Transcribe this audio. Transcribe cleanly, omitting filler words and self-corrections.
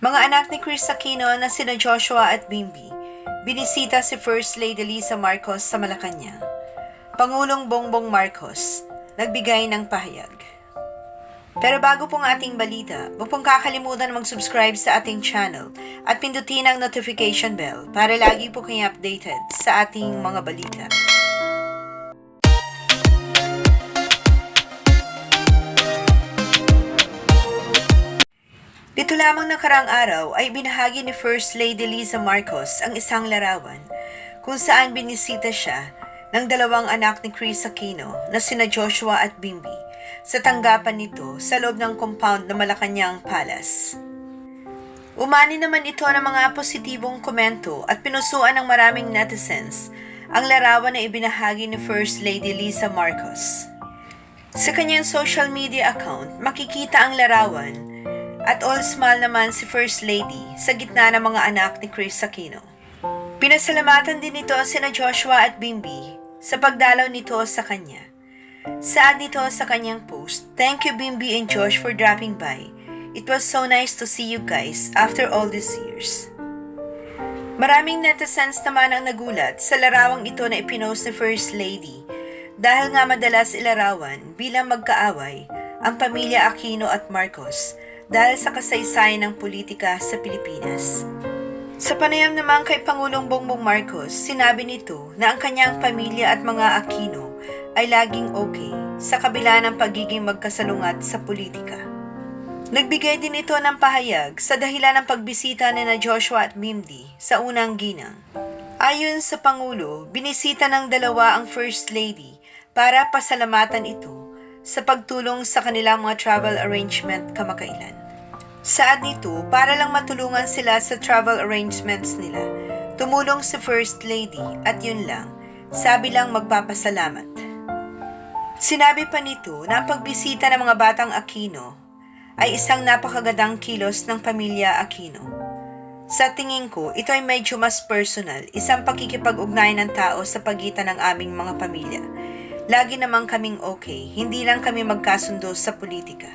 Mga anak ni Chris Aquino na sina Joshua at Bimby, binisita si First Lady Lisa Marcos sa Malacanang. Pangulong Bongbong Marcos, nagbigay ng pahayag. Pero bago pong ating balita, huwag pong kakalimutan mag-subscribe sa ating channel at pindutin ang notification bell para lagi po kayo updated sa ating mga balita. Dito lamang nakaraang araw ay binahagi ni First Lady Lisa Marcos ang isang larawan kung saan binisita siya ng dalawang anak ni Chris Aquino na sina Joshua at Bimby sa tanggapan nito sa loob ng compound ng Malacanang Palace. Umani naman ito ng mga positibong komento at pinusuan ng maraming netizens ang larawan na ibinahagi ni First Lady Lisa Marcos. Sa kanyang social media account, makikita ang larawan at all smile naman si First Lady sa gitna ng mga anak ni Chris Aquino. Pinasalamatan din nito sina Joshua at Bimby sa pagdalaw nito sa kanya. Saad nito sa kanyang post, "Thank you Bimby and Josh for dropping by. It was so nice to see you guys after all these years." Maraming netizens naman ang nagulat sa larawang ito na ipinost ni First Lady dahil nga madalas ilarawan bilang magkaaway ang pamilya Aquino at Marcos dahil sa kasaysayan ng politika sa Pilipinas. Sa panayam naman kay Pangulong Bongbong Marcos, sinabi nito na ang kanyang pamilya at mga Aquino ay laging okay sa kabila ng pagiging magkasalungat sa politika. Nagbigay din ito ng pahayag sa dahilan ng pagbisita ni na Joshua at Bimby sa unang ginang. Ayon sa Pangulo, binisita ng dalawa ang First Lady para pasalamatan ito sa pagtulong sa kanilang mga travel arrangement kamakailan. Saad nito, para lang matulungan sila sa travel arrangements nila, tumulong si First Lady at yun lang, sabi lang magpapasalamat. Sinabi pa nito na ang pagbisita ng mga batang Aquino ay isang napakagandang kilos ng pamilya Aquino. Sa tingin ko, ito ay medyo mas personal, isang pakikipag-ugnayan ng tao sa pagitan ng aming mga pamilya. Lagi namang kaming okay, hindi lang kami magkasundo sa politika.